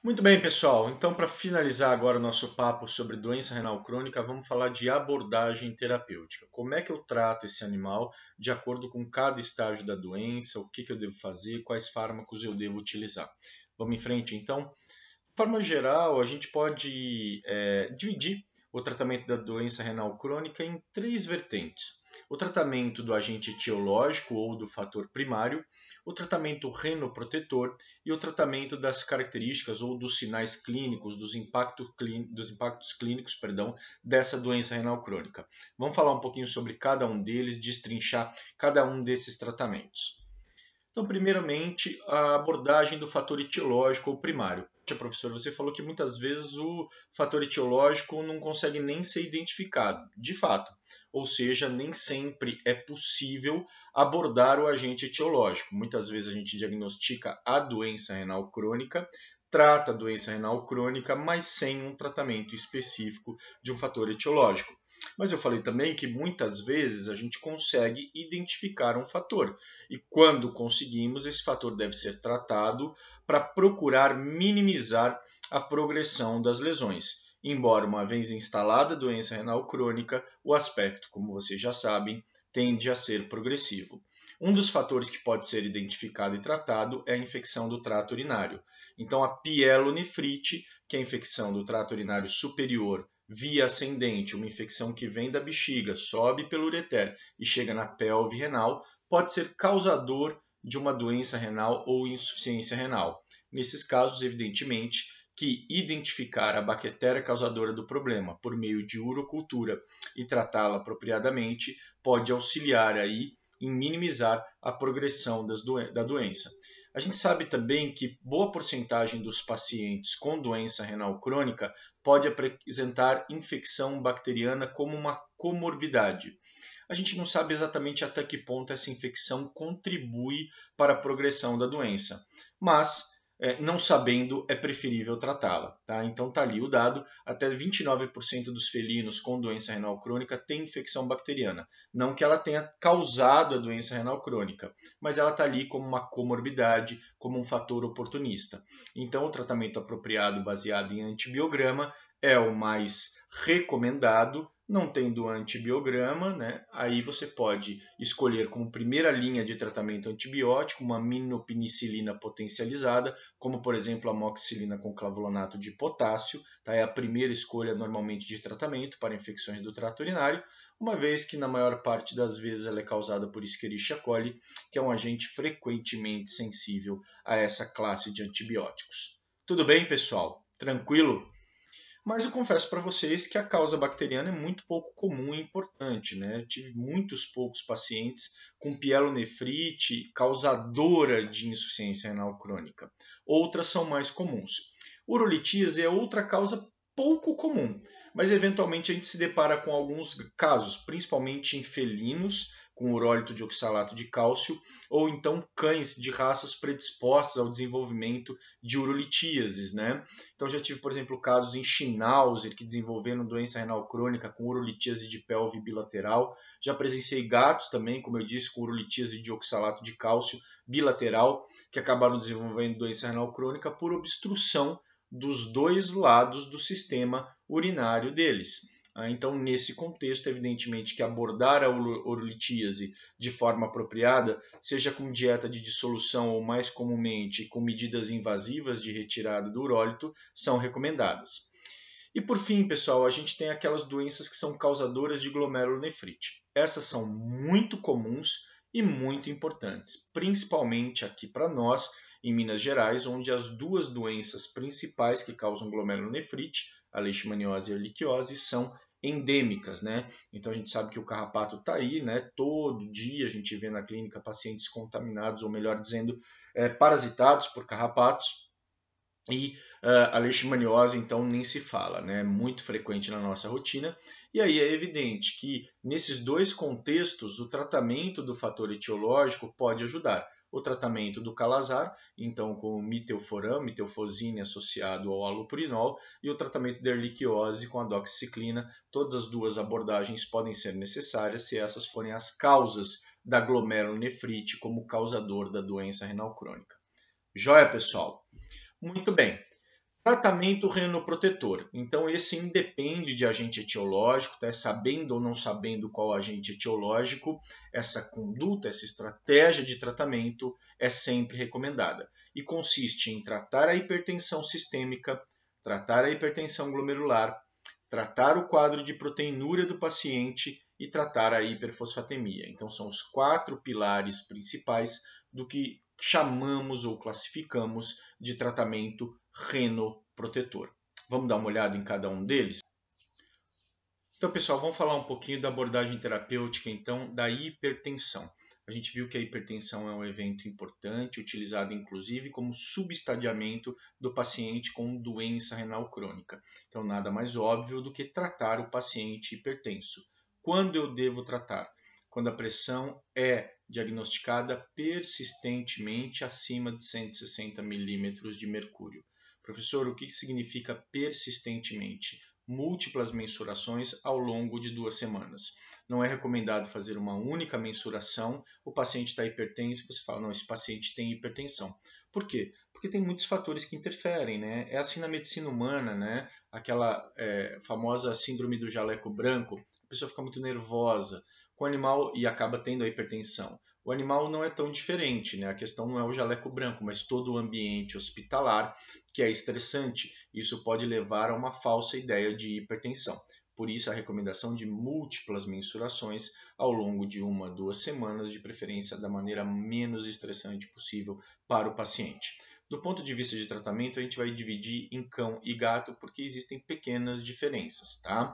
Muito bem, pessoal. Então, para finalizar agora o nosso papo sobre doença renal crônica, vamos falar de abordagem terapêutica. Como é que eu trato esse animal de acordo com cada estágio da doença, o que eu devo fazer, quais fármacos eu devo utilizar. Vamos em frente, então? De forma geral, a gente pode dividir o tratamento da doença renal crônica em três vertentes. O tratamento do agente etiológico ou do fator primário, o tratamento renoprotetor e o tratamento das características ou dos sinais clínicos, dos impactos clínicos, dessa doença renal crônica. Vamos falar um pouquinho sobre cada um deles, destrinchar cada um desses tratamentos. Então, primeiramente, a abordagem do fator etiológico ou primário. Poxa, professor, você falou que muitas vezes o fator etiológico não consegue nem ser identificado, de fato. Ou seja, nem sempre é possível abordar o agente etiológico. Muitas vezes a gente diagnostica a doença renal crônica, trata a doença renal crônica, mas sem um tratamento específico de um fator etiológico. Mas eu falei também que muitas vezes a gente consegue identificar um fator. E quando conseguimos, esse fator deve ser tratado para procurar minimizar a progressão das lesões. Embora uma vez instalada a doença renal crônica, o aspecto, como vocês já sabem, tende a ser progressivo. Um dos fatores que pode ser identificado e tratado é a infecção do trato urinário. Então, a pielonefrite, que é a infecção do trato urinário superior via ascendente, uma infecção que vem da bexiga, sobe pelo ureter e chega na pelve renal, pode ser causador de uma doença renal ou insuficiência renal. Nesses casos, evidentemente, que identificar a bactéria causadora do problema por meio de urocultura e tratá-la apropriadamente pode auxiliar aí em minimizar a progressão da doença. A gente sabe também que boa porcentagem dos pacientes com doença renal crônica pode apresentar infecção bacteriana como uma comorbidade. A gente não sabe exatamente até que ponto essa infecção contribui para a progressão da doença, mas não sabendo é preferível tratá-la. Tá? Então está ali o dado, até 29% dos felinos com doença renal crônica têm infecção bacteriana. Não que ela tenha causado a doença renal crônica, mas ela está ali como uma comorbidade, como um fator oportunista. Então o tratamento apropriado baseado em antibiograma é o mais recomendado. Não tendo antibiograma, né, aí você pode escolher como primeira linha de tratamento antibiótico uma minopenicilina potencializada, como por exemplo a amoxicilina com clavulato de potássio, tá? É a primeira escolha normalmente de tratamento para infecções do trato urinário, uma vez que na maior parte das vezes ela é causada por Escherichia coli, que é um agente frequentemente sensível a essa classe de antibióticos. Tudo bem, pessoal? Tranquilo? Mas eu confesso para vocês que a causa bacteriana é muito pouco comum e importante, né? Eu tive muitos poucos pacientes com pielonefrite causadora de insuficiência renal crônica. Outras são mais comuns. Urolitíase é outra causa pouco comum, mas eventualmente a gente se depara com alguns casos, principalmente em felinos com urólito de oxalato de cálcio, ou então cães de raças predispostas ao desenvolvimento de urolitíases, né? Então já tive, por exemplo, casos em Schnauzer que desenvolveram doença renal crônica com urolitíase de pelve bilateral. Já presenciei gatos também, como eu disse, com urolitíase de oxalato de cálcio bilateral, que acabaram desenvolvendo doença renal crônica por obstrução dos dois lados do sistema urinário deles. Então, nesse contexto, evidentemente que abordar a urolitíase de forma apropriada, seja com dieta de dissolução ou mais comumente com medidas invasivas de retirada do urólito, são recomendadas. E por fim, pessoal, a gente tem aquelas doenças que são causadoras de glomerulonefrite. Essas são muito comuns e muito importantes, principalmente aqui para nós, em Minas Gerais, onde as duas doenças principais que causam glomerulonefrite, a leishmaniose e a erliquiose, são endêmicas, né? Então a gente sabe que o carrapato está aí, né? Todo dia a gente vê na clínica pacientes contaminados, ou melhor dizendo, parasitados por carrapatos. E a leishmaniose, então, nem se fala, né? Muito frequente na nossa rotina. E aí é evidente que, nesses dois contextos, o tratamento do fator etiológico pode ajudar. O tratamento do calazar, então com mitelforam, mitelfosine associado ao allopurinol, e o tratamento da erliquiose com a doxiciclina. Todas as duas abordagens podem ser necessárias se essas forem as causas da glomerulonefrite como causador da doença renal crônica. Joia, pessoal? Muito bem. Tratamento renoprotetor. Então, esse independe de agente etiológico, tá? Sabendo ou não sabendo qual agente etiológico, essa conduta, essa estratégia de tratamento é sempre recomendada. E consiste em tratar a hipertensão sistêmica, tratar a hipertensão glomerular, tratar o quadro de proteinúria do paciente e tratar a hiperfosfatemia. Então, são os 4 pilares principais do que chamamos ou classificamos de tratamento renoprotetor. Vamos dar uma olhada em cada um deles? Então, pessoal, vamos falar um pouquinho da abordagem terapêutica, então, da hipertensão. A gente viu que a hipertensão é um evento importante, utilizado inclusive como subestadiamento do paciente com doença renal crônica. Então, nada mais óbvio do que tratar o paciente hipertenso. Quando eu devo tratar? Quando a pressão é diagnosticada persistentemente acima de 160 milímetros de mercúrio. Professor, o que significa persistentemente? Múltiplas mensurações ao longo de 2 semanas. Não é recomendado fazer uma única mensuração, o paciente está hipertenso e você fala, não, esse paciente tem hipertensão. Por quê? Porque tem muitos fatores que interferem, né? É assim na medicina humana, né? Aquela famosa síndrome do jaleco branco, a pessoa fica muito nervosa com o animal e acaba tendo a hipertensão. O animal não é tão diferente, né? A questão não é o jaleco branco, mas todo o ambiente hospitalar que é estressante. Isso pode levar a uma falsa ideia de hipertensão. Por isso, a recomendação de múltiplas mensurações ao longo de 1 a 2 semanas, de preferência da maneira menos estressante possível para o paciente. Do ponto de vista de tratamento, a gente vai dividir em cão e gato porque existem pequenas diferenças, tá?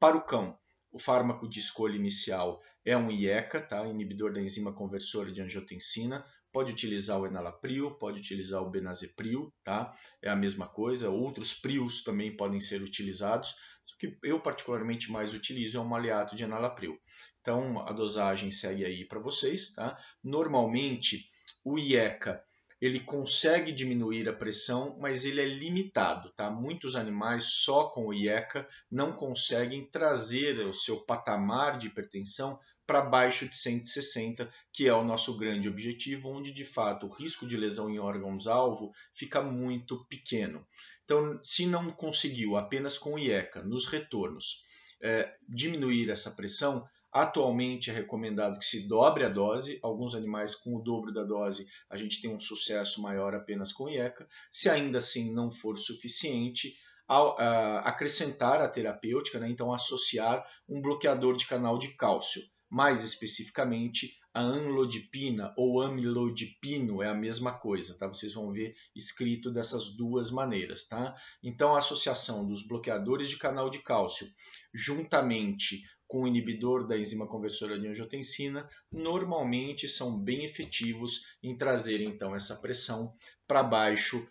Para o cão, o fármaco de escolha inicial é um IECA, tá? Inibidor da enzima conversora de angiotensina. Pode utilizar o enalapril, pode utilizar o benazepril, tá? É a mesma coisa. Outros prios também podem ser utilizados. O que eu particularmente mais utilizo é um maleato de enalapril. Então, a dosagem segue aí para vocês, tá? Normalmente, o IECA ele consegue diminuir a pressão, mas ele é limitado, tá? Muitos animais só com o IECA não conseguem trazer o seu patamar de hipertensão para baixo de 160, que é o nosso grande objetivo, onde de fato o risco de lesão em órgãos-alvo fica muito pequeno. Então, se não conseguiu apenas com o IECA, nos retornos, diminuir essa pressão, atualmente é recomendado que se dobre a dose. Alguns animais com o dobro da dose a gente tem um sucesso maior apenas com IECA. Se ainda assim não for suficiente, acrescentar a terapêutica, né? Então associar um bloqueador de canal de cálcio. Mais especificamente, a amlodipina ou amlodipino é a mesma coisa, tá? Vocês vão ver escrito dessas duas maneiras, tá? Então, a associação dos bloqueadores de canal de cálcio juntamente com o inibidor da enzima conversora de angiotensina, normalmente são bem efetivos em trazer então essa pressão para baixo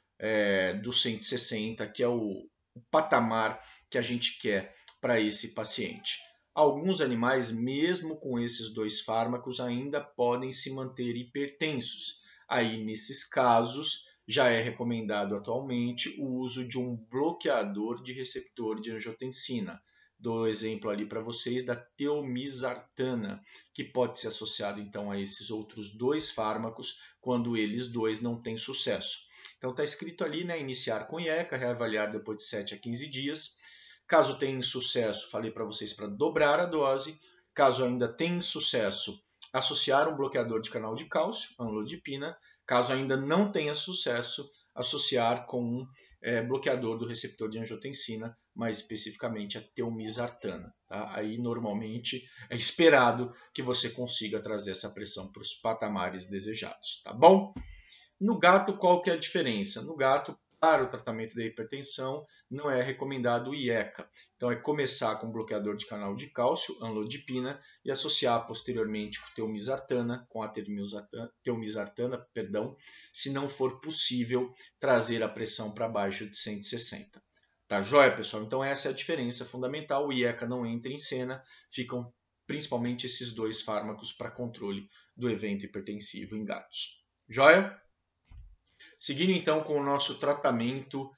do 160, que é o patamar que a gente quer para esse paciente. Alguns animais, mesmo com esses 2 fármacos, ainda podem se manter hipertensos. Aí, nesses casos, já é recomendado atualmente o uso de um bloqueador de receptor de angiotensina. Dou exemplo ali para vocês da telmisartana, que pode ser associado então a esses outros 2 fármacos quando eles 2 não têm sucesso. Então está escrito ali, né, iniciar com IECA, reavaliar depois de 7 a 15 dias. Caso tenha sucesso, falei para vocês para dobrar a dose. Caso ainda tenha sucesso, associar um bloqueador de canal de cálcio, amlodipina. Caso ainda não tenha sucesso, associar com um bloqueador do receptor de angiotensina, mais especificamente a telmisartana. Tá? Aí, normalmente, é esperado que você consiga trazer essa pressão para os patamares desejados. Tá bom? No gato, qual que é a diferença? No gato, para o tratamento da hipertensão, não é recomendado o IECA. Então, é começar com bloqueador de canal de cálcio, amlodipina, e associar posteriormente com telmisartana, se não for possível trazer a pressão para baixo de 160. Tá joia, pessoal? Então, essa é a diferença fundamental. O IECA não entra em cena, ficam principalmente esses 2 fármacos para controle do evento hipertensivo em gatos. Joia? Seguindo então com o nosso tratamento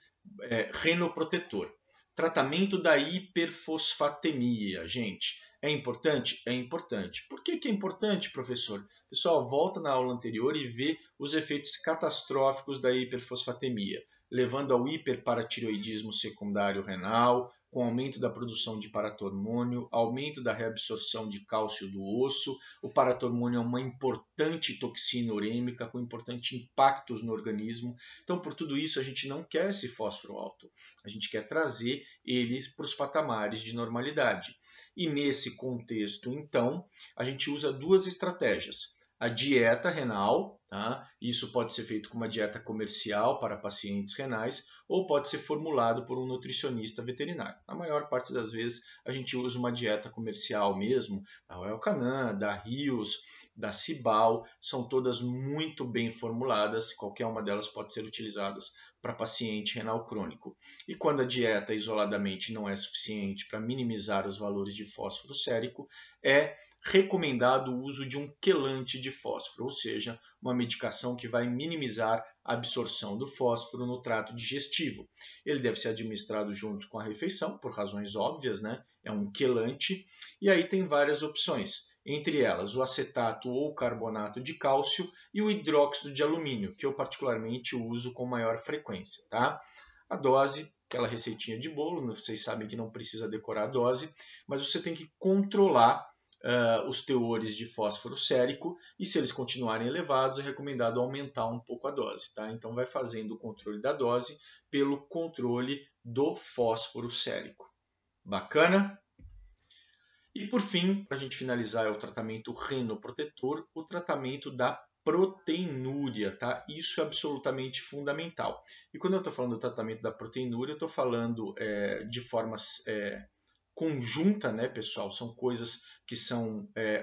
renoprotetor. Tratamento da hiperfosfatemia, gente. É importante? É importante. Por que que é importante, professor? Pessoal, volta na aula anterior e vê os efeitos catastróficos da hiperfosfatemia, levando ao hiperparatireoidismo secundário renal, com aumento da produção de paratormônio, aumento da reabsorção de cálcio do osso. O paratormônio é uma importante toxina urêmica com importantes impactos no organismo. Então, por tudo isso, a gente não quer esse fósforo alto. A gente quer trazer ele para os patamares de normalidade. E nesse contexto, então, a gente usa duas estratégias. A dieta renal, tá? Isso pode ser feito com uma dieta comercial para pacientes renais ou pode ser formulado por um nutricionista veterinário. Na maior parte das vezes a gente usa uma dieta comercial mesmo, da Royal Canin, da Rios, da Cibal, são todas muito bem formuladas, qualquer uma delas pode ser utilizada para paciente renal crônico. E quando a dieta isoladamente não é suficiente para minimizar os valores de fósforo sérico, é recomendado o uso de um quelante de fósforo, ou seja, uma medicação que vai minimizar a absorção do fósforo no trato digestivo. Ele deve ser administrado junto com a refeição, por razões óbvias, né? É um quelante, e aí tem várias opções, entre elas o acetato ou carbonato de cálcio e o hidróxido de alumínio, que eu particularmente uso com maior frequência, tá? A dose, aquela receitinha de bolo, vocês sabem que não precisa decorar a dose, mas você tem que controlar os teores de fósforo sérico e se eles continuarem elevados é recomendado aumentar um pouco a dose, tá? Então vai fazendo o controle da dose pelo controle do fósforo sérico. Bacana? E por fim, para a gente finalizar, é o tratamento renoprotetor, o tratamento da proteinúria, tá? Isso é absolutamente fundamental. E quando eu estou falando do tratamento da proteinúria, eu estou falando de forma conjunta, né, pessoal? São coisas que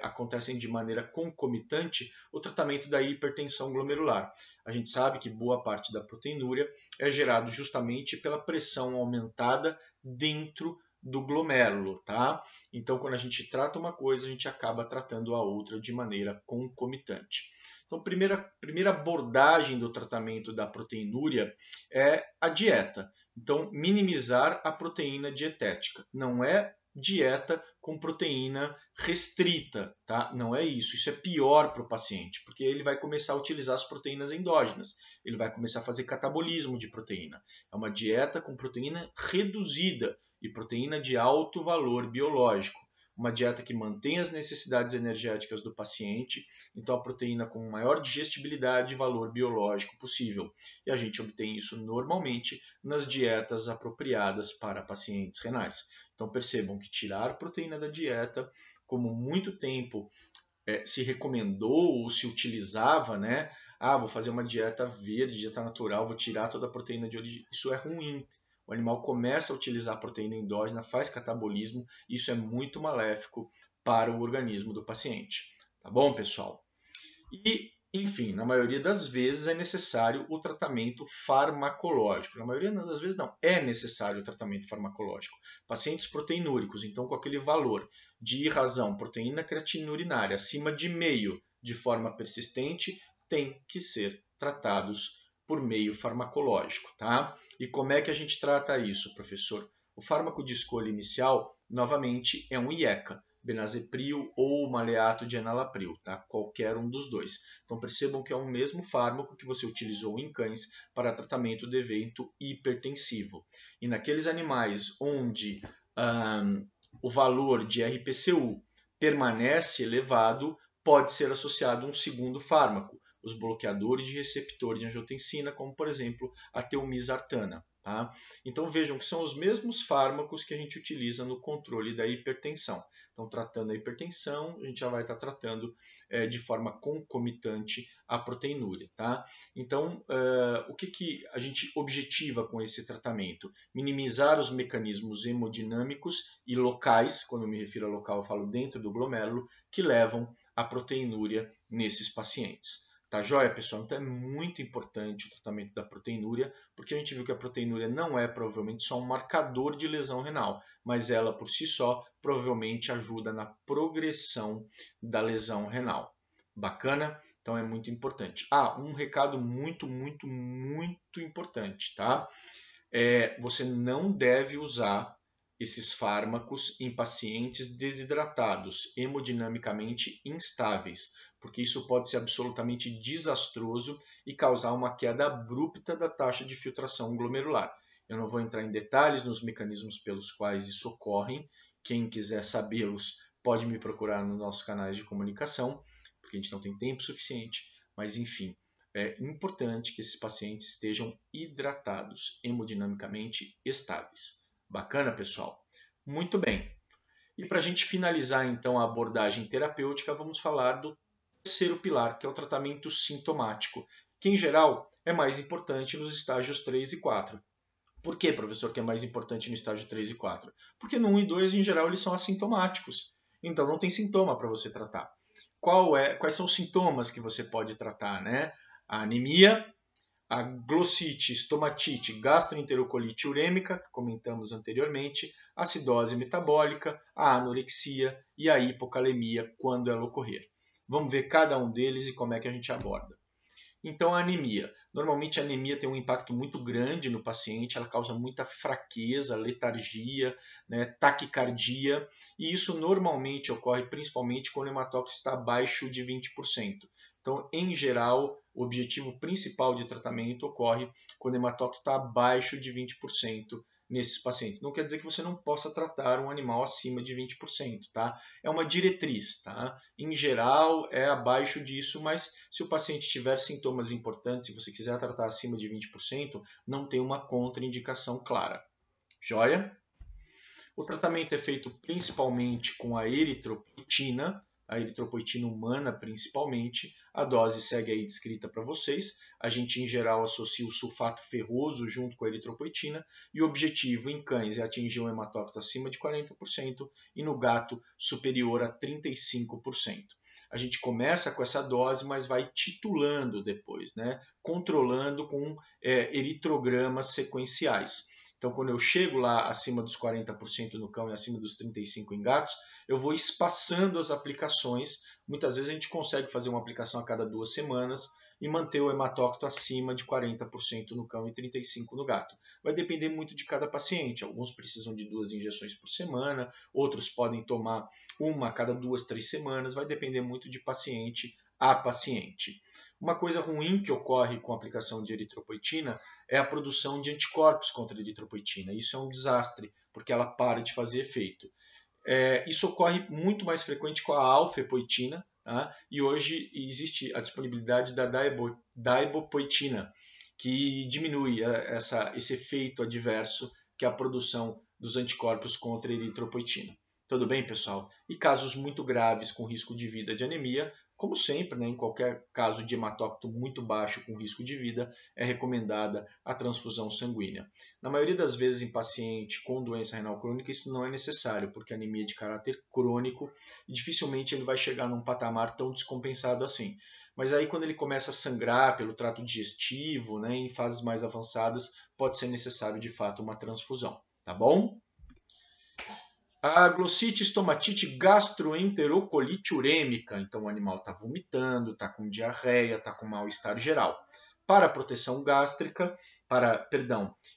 acontecem de maneira concomitante. O tratamento da hipertensão glomerular. A gente sabe que boa parte da proteinúria é gerado justamente pela pressão aumentada dentro do glomérulo, tá? Então, quando a gente trata uma coisa, a gente acaba tratando a outra de maneira concomitante. Então, primeira abordagem do tratamento da proteinúria é a dieta. Então, minimizar a proteína dietética. Não é dieta com proteína restrita, tá? Não é isso. Isso é pior para o paciente, porque ele vai começar a utilizar as proteínas endógenas. Ele vai começar a fazer catabolismo de proteína. É uma dieta com proteína reduzida e proteína de alto valor biológico. Uma dieta que mantém as necessidades energéticas do paciente, então a proteína com maior digestibilidade e valor biológico possível. E a gente obtém isso normalmente nas dietas apropriadas para pacientes renais. Então percebam que tirar proteína da dieta, como muito tempo se recomendou ou se utilizava, né? Vou fazer uma dieta verde, dieta natural, vou tirar toda a proteína de origem. Isso é ruim. O animal começa a utilizar a proteína endógena, faz catabolismo, isso é muito maléfico para o organismo do paciente. Tá bom, pessoal? E, enfim, na maioria das vezes é necessário o tratamento farmacológico. Na maioria das vezes não, é necessário o tratamento farmacológico. Pacientes proteinúricos, então com aquele valor de razão, proteína creatinina urinária acima de meio de forma persistente, tem que ser tratados por meio farmacológico, tá? E como é que a gente trata isso, professor? O fármaco de escolha inicial, novamente, é um IECA, benazepril ou maleato de enalapril, tá? Qualquer um dos dois. Então percebam que é o mesmo fármaco que você utilizou em cães para tratamento do evento hipertensivo. E naqueles animais onde o valor de RPCU permanece elevado, pode ser associado a um segundo fármaco, os bloqueadores de receptor de angiotensina, como por exemplo a telmisartana. Tá? Então vejam que são os mesmos fármacos que a gente utiliza no controle da hipertensão. Então, tratando a hipertensão, a gente já vai estar tratando de forma concomitante a proteinúria. Tá? Então, o que a gente objetiva com esse tratamento? Minimizar os mecanismos hemodinâmicos e locais, quando eu me refiro a local, eu falo dentro do glomérulo, que levam à proteinúria nesses pacientes. Tá joia, pessoal? Então é muito importante o tratamento da proteinúria, porque a gente viu que a proteinúria não é provavelmente só um marcador de lesão renal, mas ela por si só provavelmente ajuda na progressão da lesão renal. Bacana? Então é muito importante. Um recado muito importante, tá? Você não deve usar esses fármacos em pacientes desidratados, hemodinamicamente instáveis, porque isso pode ser absolutamente desastroso e causar uma queda abrupta da taxa de filtração glomerular. Eu não vou entrar em detalhes nos mecanismos pelos quais isso ocorre. Quem quiser sabê-los pode me procurar nos nossos canais de comunicação, porque a gente não tem tempo suficiente, mas enfim, é importante que esses pacientes estejam hidratados, hemodinamicamente estáveis. Bacana, pessoal? Muito bem. E para a gente finalizar então a abordagem terapêutica, vamos falar do terceiro pilar, que é o tratamento sintomático, que em geral é mais importante nos estágios 3 e 4. Por que, professor, que é mais importante no estágio 3 e 4? Porque no 1 e 2, em geral, eles são assintomáticos. Então não tem sintoma para você tratar. Quais são os sintomas que você pode tratar, né? A anemia, a glossite, estomatite, gastroenterocolite urêmica, que comentamos anteriormente, a acidose metabólica, a anorexia e a hipocalemia, quando ela ocorrer. Vamos ver cada um deles e como é que a gente aborda. Então, a anemia. Normalmente, a anemia tem um impacto muito grande no paciente, ela causa muita fraqueza, letargia, né, taquicardia, e isso normalmente ocorre principalmente quando o hematócrito está abaixo de 20%. Então, em geral, o objetivo principal de tratamento ocorre quando o hematócrito está abaixo de 20% nesses pacientes. Não quer dizer que você não possa tratar um animal acima de 20%, tá? É uma diretriz, tá? Em geral, é abaixo disso, mas se o paciente tiver sintomas importantes, se você quiser tratar acima de 20%, não tem uma contraindicação clara. Joia? O tratamento é feito principalmente com a eritropoetina humana principalmente. A dose segue aí descrita para vocês. A gente, em geral, associa o sulfato ferroso junto com a eritropoetina e o objetivo em cães é atingir um hematócrito acima de 40% e no gato superior a 35%. A gente começa com essa dose, mas vai titulando depois, né? Controlando com eritrogramas sequenciais. Então, quando eu chego lá acima dos 40% no cão e acima dos 35% em gatos, eu vou espaçando as aplicações. Muitas vezes a gente consegue fazer uma aplicação a cada 2 semanas e manter o hematócrito acima de 40% no cão e 35% no gato. Vai depender muito de cada paciente. Alguns precisam de 2 injeções por semana, outros podem tomar uma a cada 2, 3 semanas. Vai depender muito de paciente a paciente. Uma coisa ruim que ocorre com a aplicação de eritropoetina é a produção de anticorpos contra a eritropoetina. Isso é um desastre, porque ela para de fazer efeito. Isso ocorre muito mais frequente com a alfa-epoetina, tá? E hoje existe a disponibilidade da daibopoetina, que diminui esse efeito adverso que é a produção dos anticorpos contra a eritropoetina. Tudo bem, pessoal? E casos muito graves com risco de vida de anemia, como sempre, né, em qualquer caso de hematócrito muito baixo com risco de vida, é recomendada a transfusão sanguínea. Na maioria das vezes em paciente com doença renal crônica isso não é necessário, porque a anemia é de caráter crônico e dificilmente ele vai chegar num patamar tão descompensado assim. Mas aí quando ele começa a sangrar pelo trato digestivo, né, em fases mais avançadas, pode ser necessário de fato uma transfusão, tá bom? A glossite, estomatite, gastroenterocolite urêmica. Então o animal está vomitando, está com diarreia, está com mal-estar geral. Para a proteção gástrica,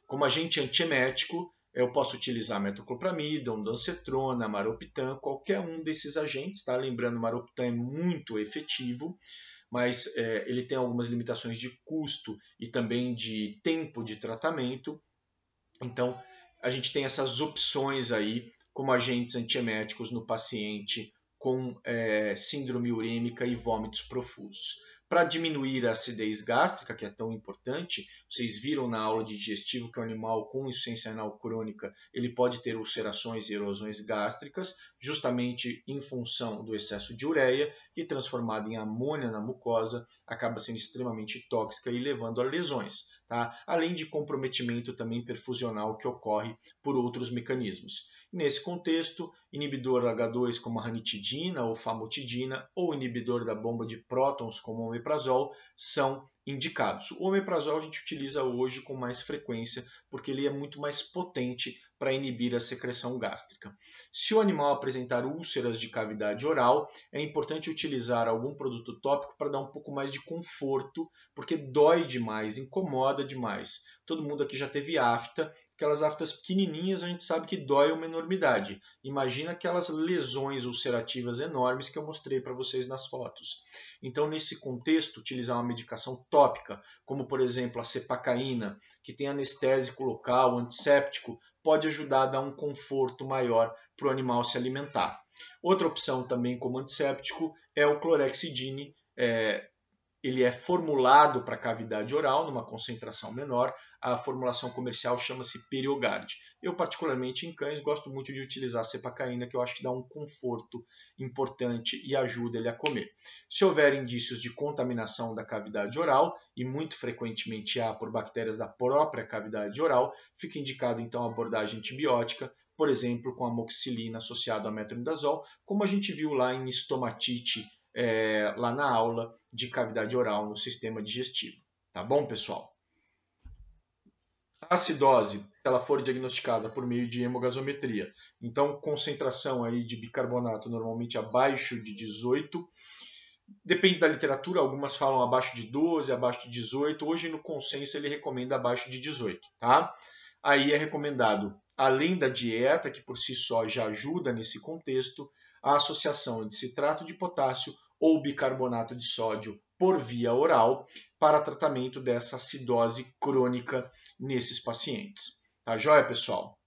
como agente antiemético, eu posso utilizar metoclopramida, ondansetrona, maroptan, qualquer um desses agentes. Tá? Lembrando, maroptan é muito efetivo, mas ele tem algumas limitações de custo e também de tempo de tratamento. Então, a gente tem essas opções aí como agentes antieméticos no paciente com síndrome urêmica e vômitos profusos. Para diminuir a acidez gástrica, que é tão importante, vocês viram na aula de digestivo que o animal com insuficiência renal crônica ele pode ter ulcerações e erosões gástricas, justamente em função do excesso de ureia, que transformada em amônia na mucosa, acaba sendo extremamente tóxica e levando a lesões. Tá? Além de comprometimento também perfusional que ocorre por outros mecanismos. Nesse contexto, inibidor H2 como a ranitidina ou famotidina ou inibidor da bomba de prótons como o omeprazol são indicados. O omeprazol a gente utiliza hoje com mais frequência porque ele é muito mais potente para inibir a secreção gástrica. Se o animal apresentar úlceras de cavidade oral, é importante utilizar algum produto tópico para dar um pouco mais de conforto, porque dói demais, incomoda demais. Todo mundo aqui já teve afta Aquelas aftas pequenininhas a gente sabe que dói uma enormidade. Imagina aquelas lesões ulcerativas enormes que eu mostrei para vocês nas fotos. Então, nesse contexto, utilizar uma medicação tópica, como por exemplo a cepacaína, que tem anestésico local, antisséptico, pode ajudar a dar um conforto maior para o animal se alimentar. Outra opção também como antisséptico é o clorexidine. Ele é formulado para cavidade oral, numa concentração menor. A formulação comercial chama-se Periogard. Eu, particularmente em cães, gosto muito de utilizar a cepacaína, que eu acho que dá um conforto importante e ajuda ele a comer. Se houver indícios de contaminação da cavidade oral, e muito frequentemente há por bactérias da própria cavidade oral, fica indicado então a abordagem antibiótica, por exemplo, com amoxicilina associada a metronidazol, como a gente viu lá em estomatite, lá na aula de cavidade oral no sistema digestivo. Tá bom, pessoal? A acidose, se ela for diagnosticada por meio de hemogasometria, então concentração aí de bicarbonato normalmente abaixo de 18, depende da literatura, algumas falam abaixo de 12, abaixo de 18, hoje no consenso ele recomenda abaixo de 18, tá? Aí é recomendado, além da dieta, que por si só já ajuda nesse contexto, a associação de citrato de potássio ou bicarbonato de sódio por via oral para tratamento dessa acidose crônica nesses pacientes. Tá joia, pessoal?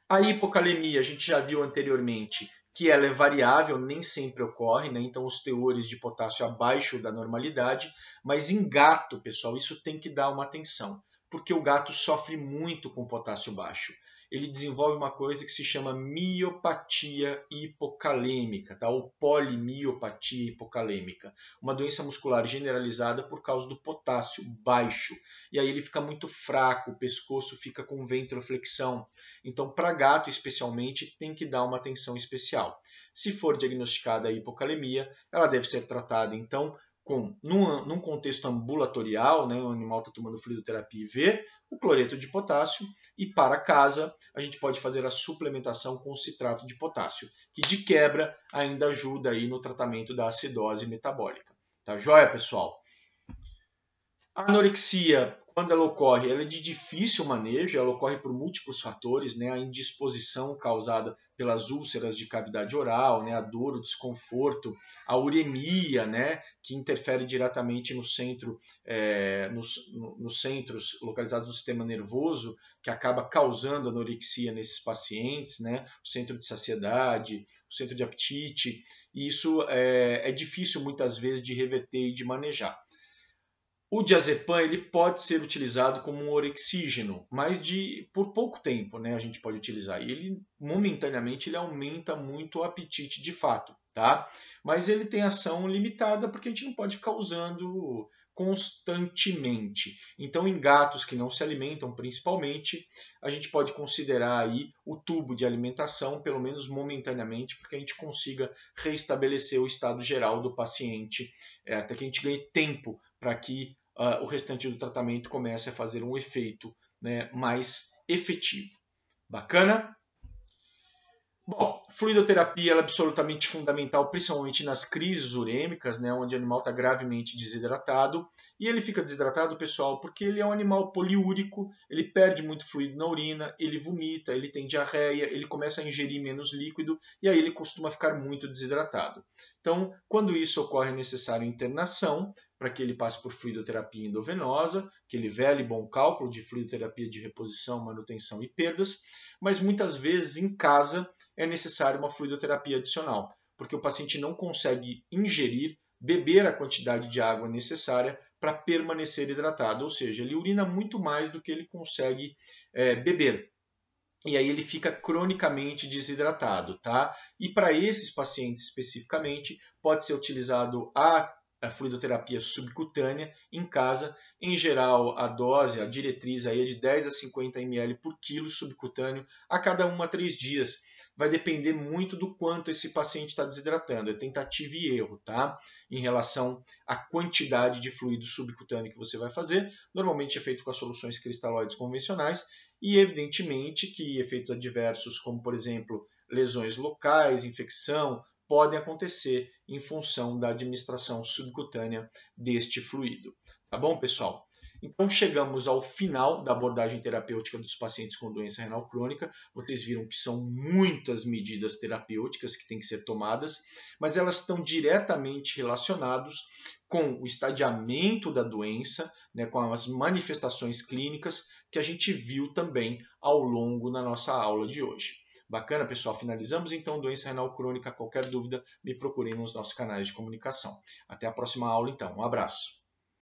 A hipocalemia, a gente já viu anteriormente que ela é variável, nem sempre ocorre, né? Então os teores de potássio abaixo da normalidade, mas em gato, pessoal, isso tem que dar uma atenção, porque o gato sofre muito com potássio baixo. Ele desenvolve uma coisa que se chama miopatia hipocalêmica, tá? Ou polimiopatia hipocalêmica, uma doença muscular generalizada por causa do potássio baixo. E aí ele fica muito fraco, o pescoço fica com ventroflexão. Então, para gato especialmente, tem que dar uma atenção especial. Se for diagnosticada a hipocalemia, ela deve ser tratada então num contexto ambulatorial, né, o animal está tomando fluidoterapia IV, o cloreto de potássio, e para casa a gente pode fazer a suplementação com citrato de potássio, que de quebra ainda ajuda aí no tratamento da acidose metabólica. Tá joia, pessoal? A anorexia, quando ela ocorre, ela é de difícil manejo, ela ocorre por múltiplos fatores, né? A indisposição causada pelas úlceras de cavidade oral, né? A dor, o desconforto, a uremia, né? Que interfere diretamente no centro, nos centros localizados no sistema nervoso, que acaba causando anorexia nesses pacientes, né? O centro de saciedade, o centro de apetite, e isso é difícil muitas vezes de reverter e de manejar. O diazepam ele pode ser utilizado como um orexígeno, mas por pouco tempo, né, a gente pode utilizar. E ele, momentaneamente, ele aumenta muito o apetite de fato, tá? Mas ele tem ação limitada porque a gente não pode ficar usando constantemente. Então, em gatos que não se alimentam, principalmente, a gente pode considerar aí o tubo de alimentação, pelo menos momentaneamente, porque a gente consiga restabelecer o estado geral do paciente, até que a gente ganhe tempo para que o restante do tratamento comece a fazer um efeito, né, mais efetivo. Bacana? Bom, fluidoterapia é absolutamente fundamental, principalmente nas crises urêmicas, né, onde o animal está gravemente desidratado. E ele fica desidratado, pessoal, porque ele é um animal poliúrico, ele perde muito fluido na urina, ele vomita, ele tem diarreia, ele começa a ingerir menos líquido e aí ele costuma ficar muito desidratado. Então, quando isso ocorre, é necessário internação para que ele passe por fluidoterapia endovenosa, aquele velho e bom cálculo de fluidoterapia de reposição, manutenção e perdas, mas muitas vezes em casa é necessário uma fluidoterapia adicional, porque o paciente não consegue ingerir, beber a quantidade de água necessária para permanecer hidratado, ou seja, ele urina muito mais do que ele consegue beber. E aí ele fica cronicamente desidratado, tá? E para esses pacientes especificamente, pode ser utilizado a fluidoterapia subcutânea em casa. Em geral, a dose, a diretriz aí é de 10 a 50 ml por quilo subcutâneo a cada 1 a 3 dias. Vai depender muito do quanto esse paciente está desidratando. É tentativa e erro, tá? Em relação à quantidade de fluido subcutâneo que você vai fazer. Normalmente é feito com as soluções cristalóides convencionais e, evidentemente, que efeitos adversos, como, por exemplo, lesões locais, infecção, podem acontecer em função da administração subcutânea deste fluido. Tá bom, pessoal? Então chegamos ao final da abordagem terapêutica dos pacientes com doença renal crônica. Vocês viram que são muitas medidas terapêuticas que têm que ser tomadas, mas elas estão diretamente relacionadas com o estadiamento da doença, né, com as manifestações clínicas que a gente viu também ao longo da nossa aula de hoje. Bacana, pessoal? Finalizamos então doença renal crônica. Qualquer dúvida, me procurem nos nossos canais de comunicação. Até a próxima aula, então. Um abraço.